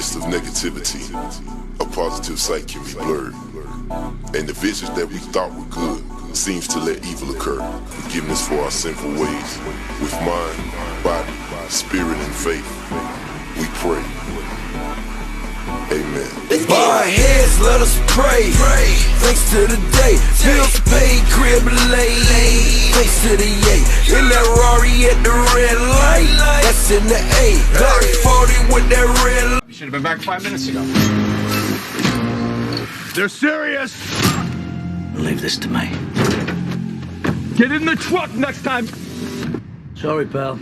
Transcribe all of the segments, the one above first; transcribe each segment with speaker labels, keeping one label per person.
Speaker 1: midst of negativity, a positive sight can be blurred, and the visions that we thought were good seems to let evil occur. Forgiveness for our sinful ways. With mind, body, spirit, and faith, we pray. Amen.
Speaker 2: Bow our heads, let us pray. Thanks to the day, bills paid, crib laid. Thanks to the A, in that Rari at the red light. That's in the A, Glock 40 with that red light.
Speaker 3: You should have been back 5 minutes ago.
Speaker 4: They're serious!
Speaker 5: Leave this to me.
Speaker 4: Get in the truck next time!
Speaker 5: Sorry, pal.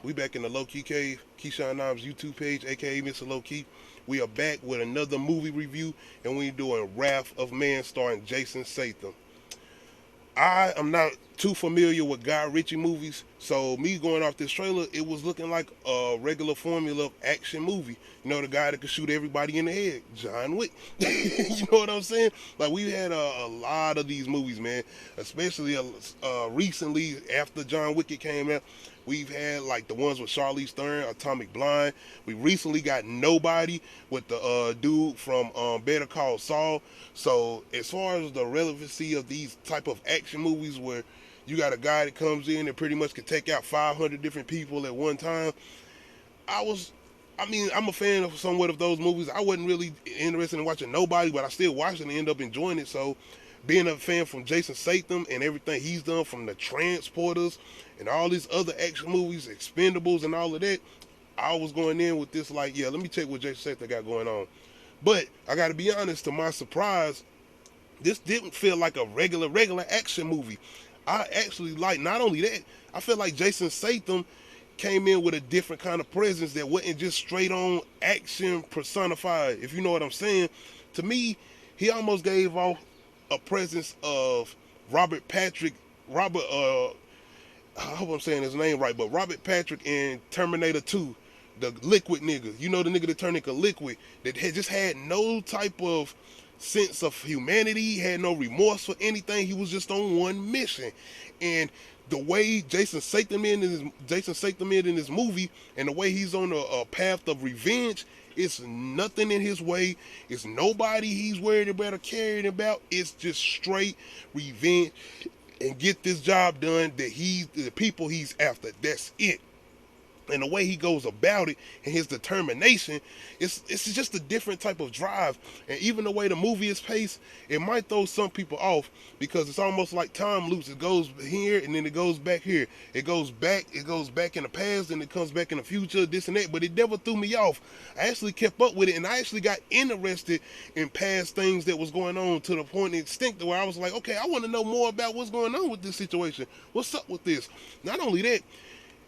Speaker 6: We back in the Low Key Cave, Keyshawn Knobs YouTube page, aka Mr. Low Key. We are back with another movie review, and we're doing Wrath of Man starring Jason Statham. I am not too familiar with Guy Ritchie movies, so me going off this trailer, it was looking like a regular formula of action movie. You know, the guy that could shoot everybody in the head, John Wick. You know what I'm saying? Like, we had a lot of these movies, man, especially recently after John Wick came out. We've had like the ones with Charlize Theron, Atomic Blonde. We recently got Nobody with the dude from Better Call Saul. So as far as the relevancy of these type of action movies where you got a guy that comes in and pretty much can take out 500 different people at one time, I'm a fan of somewhat of those movies. I wasn't really interested in watching Nobody, but I still watched it and ended up enjoying it. So being a fan from Jason Statham and everything he's done, from the Transporters and all these other action movies, Expendables and all of that, I was going in with this like, yeah, let me check what Jason Statham got going on. But I got to be honest, to my surprise, this didn't feel like a regular action movie. I actually like, not only that, I feel like Jason Statham came in with a different kind of presence that wasn't just straight on action personified, if you know what I'm saying. To me, he almost gave off a presence of Robert Patrick, I hope I'm saying his name right, but Robert Patrick in Terminator 2, the liquid nigga. You know, the nigga that turned into liquid, that had just had no type of sense of humanity, had no remorse for anything. He was just on one mission. And the way Jason Statham in this movie, and the way he's on a path of revenge, it's nothing in his way. It's nobody he's worried about or caring about. It's just straight revenge and get this job done that the people he's after. That's it. And the way he goes about it and his determination, it's just a different type of drive. And even the way the movie is paced, it might throw some people off because it's almost like time loops. It goes here and then it goes back here. It goes back in the past and it comes back in the future, this and that. But it never threw me off. I actually kept up with it, and I actually got interested in past things that was going on to the point and extent where I was like, okay, I want to know more about what's going on with this situation. What's up with this? Not only that,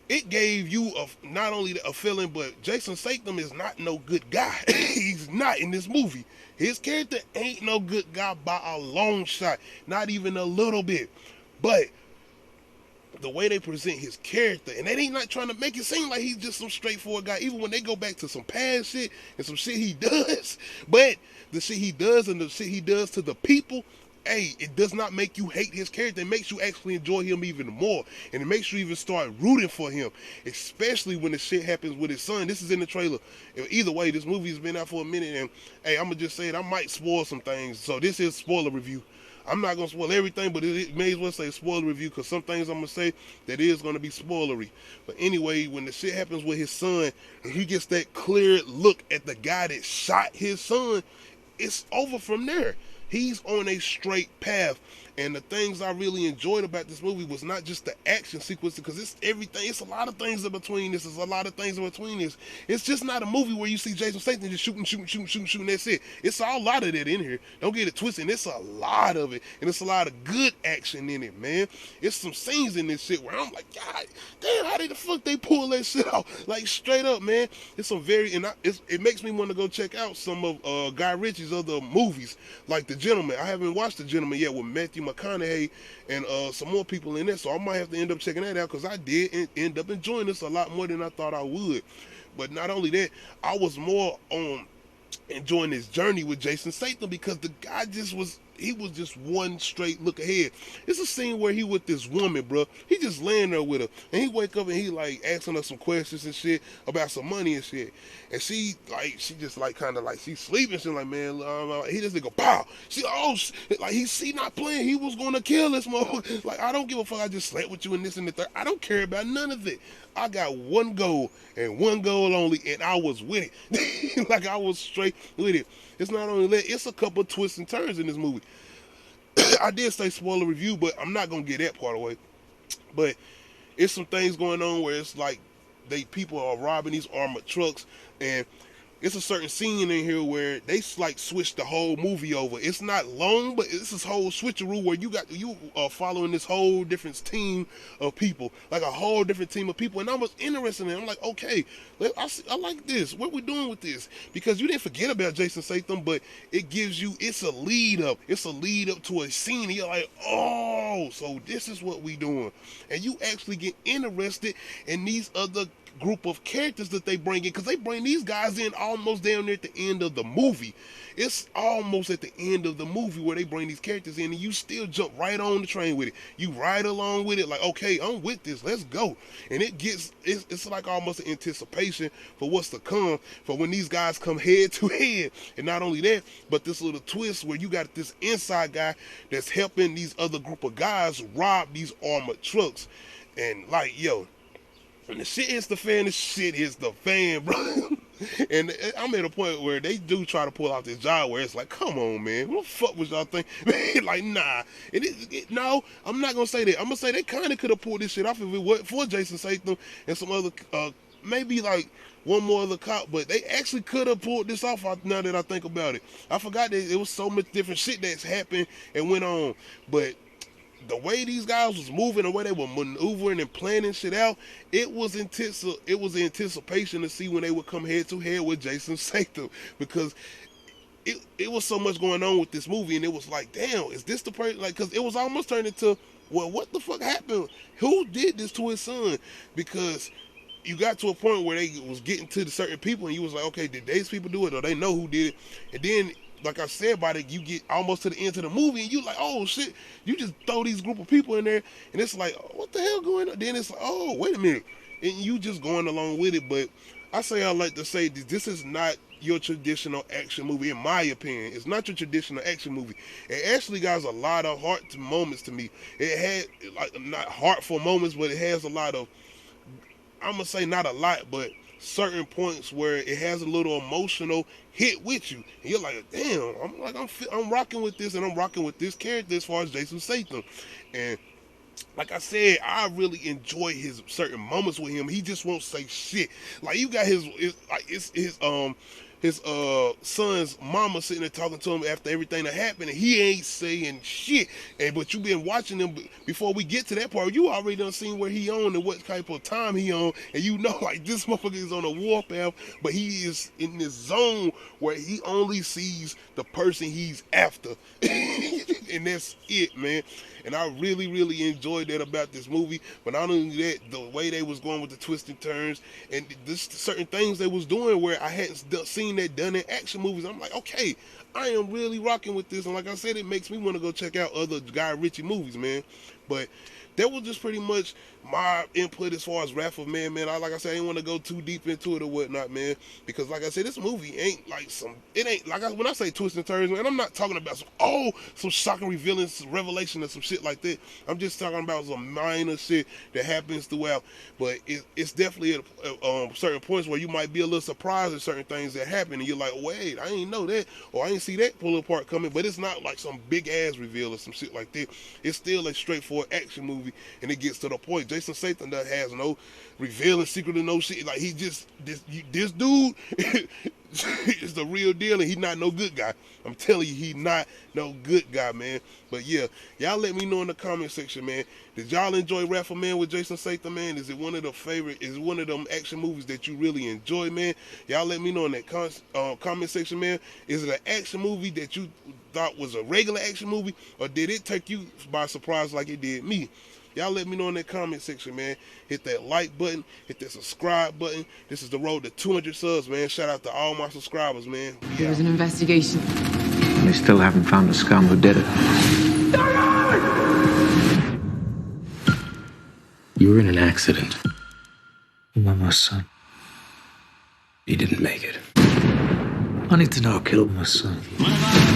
Speaker 6: it gave you not only a feeling, but Jason Statham is not no good guy. He's not in this movie. His character ain't no good guy by a long shot, not even a little bit. But the way they present his character, and they ain't not trying to make it seem like he's just some straightforward guy, even when they go back to some past shit and some shit he does. But the shit he does and the shit he does to the people, hey, it does not make you hate his character. It makes you actually enjoy him even more. And it makes you even start rooting for him, especially when the shit happens with his son. This is in the trailer. Either way, this movie's been out for a minute, and hey, I'm going to just say it, I might spoil some things. So this is spoiler review. I'm not going to spoil everything, but it may as well say spoiler review, because some things I'm going to say that is going to be spoilery. But anyway, when the shit happens with his son, and he gets that clear look at the guy that shot his son, it's over from there. He's on a straight path. And the things I really enjoyed about this movie was not just the action sequence, because it's everything. It's a lot of things in between this. There's a lot of things in between this. It's just not a movie where you see Jason Statham just shooting. That's it. It's a lot of that in here. Don't get it twisted. It's a lot of it. And it's a lot of good action in it, man. It's some scenes in this shit where I'm like, God damn, how did the fuck they pull that shit off? Like, straight up, man. It's some very, and it makes me want to go check out some of Guy Ritchie's other movies, like The Gentleman. I haven't watched The Gentleman yet with Matthew McConaughey and some more people in there, so I might have to end up checking that out, because I did end up enjoying this a lot more than I thought I would. But not only that, I was more on enjoying this journey with Jason Statham, because the guy just was, just one straight look ahead. It's a scene where he with this woman, bro. He just laying there with her, and he wake up and he like asking her some questions and shit about some money and shit. And she just like kind of like she's sleeping. She's like, man, he just go pow. She like he not playing. He was gonna kill this motherfucker. Like, I don't give a fuck. I just slept with you and this and the third. I don't care about none of it. I got one goal and one goal only, and I was with it. Like, I was straight with it. It's not only that, it's a couple of twists and turns in this movie. I did say spoiler review, but I'm not gonna get that part away. But it's some things going on where it's like people are robbing these armored trucks, and it's a certain scene in here where they like switch the whole movie over. It's not long, but it's this whole switcheroo where you are following this whole different team of people, like a whole different team of people. And I was interested in it. I'm like, okay, I like this. What we doing with this? Because you didn't forget about Jason Statham, but it's a lead up. It's a lead up to a scene. And you're like, oh, so this is what we doing. And you actually get interested in these other group of characters that they bring in, because they bring these guys in almost down there at the end of the movie. It's almost at the end of the movie where they bring these characters in, and you still jump right on the train with it. You ride along with it like, okay, I'm with this, let's go. And it's like almost an anticipation for what's to come, for when these guys come head to head. And not only that, but this little twist where you got this inside guy that's helping these other group of guys rob these armored trucks. And like, yo, when the shit hits the fan, the shit hits the fan, bro. And I'm at a point where they do try to pull out this job where it's like, come on, man, what the fuck was y'all think? Like, nah. No, I'm not gonna say that. I'm gonna say they kind of could have pulled this shit off if it wasn't for Jason Statham and some other, maybe like one more other cop, but they actually could have pulled this off now that I think about it. I forgot that it was so much different shit that's happened and went on, but the way these guys was moving, the way they were maneuvering and planning shit out, it was anticipation to see when they would come head to head with Jason Statham, because it was so much going on with this movie, and it was like, damn, is this the person? Like, because it was almost turned into, well, what the fuck happened? Who did this to his son? Because you got to a point where they was getting to the certain people, and you was like, okay, did these people do it, or they know who did it? And then, like I said about it, you get almost to the end of the movie and you like, oh shit, you just throw these group of people in there and it's like, oh, what the hell going on? Then it's like, oh, wait a minute. And you just going along with it. But I like to say this is not your traditional action movie, in my opinion. It's not your traditional action movie. It actually got a lot of heart moments to me. It had, like, not heartful moments, but it has a lot of, I'm gonna say not a lot, but certain points where it has a little emotional hit with you, and you're like, damn, I'm rocking with this, and I'm rocking with this character as far as Jason Statham. And like I said, I really enjoy his certain moments with him. He just won't say shit. Like, you got his son's mama sitting there talking to him after everything that happened, and he ain't saying shit. But you been watching him before we get to that part. You already done seen where he on and what type of time he on, and you know, like, this motherfucker is on a warpath, but he is in this zone where he only sees the person he's after. And that's it, man. And I really, really enjoyed that about this movie. But not only that, the way they was going with the twists and turns, and this certain things they was doing where I hadn't seen that done in action movies. I'm like, okay, I am really rocking with this. And like I said, it makes me want to go check out other Guy Ritchie movies, man. But that was just pretty much my input as far as Wrath of Man, man. Like I said, I didn't want to go too deep into it or whatnot, man, because like I said, this movie ain't like when I say twists and turns, man, I'm not talking about some shocking revelation or some shit like that. I'm just talking about some minor shit that happens throughout, but it's definitely at certain points where you might be a little surprised at certain things that happen, and you're like, wait, I ain't know that, or I ain't see that pull apart coming. But it's not like some big ass reveal or some shit like that. It's still a straightforward action movie, and it gets to the point. Jason Statham that has no revealing secret or no shit. Like, he just this dude is the real deal, and he's not no good guy. I'm telling you, he's not no good guy, man. But yeah, y'all let me know in the comment section, man. Did y'all enjoy Wrath of Man with Jason Statham, man? Is it one of the favorite? Is it one of them action movies that you really enjoy, man? Y'all let me know in that comment section, man. Is it an action movie that you thought was a regular action movie, or did it take you by surprise like it did me? Y'all let me know in that comment section, man. Hit that like button. Hit that subscribe button. This is the road to 200 subs, man. Shout out to all my subscribers, man.
Speaker 3: There was an investigation. They still haven't found the scum who did it.
Speaker 7: You were in an accident.
Speaker 5: My son.
Speaker 7: You didn't make it.
Speaker 5: I need to know who killed my son.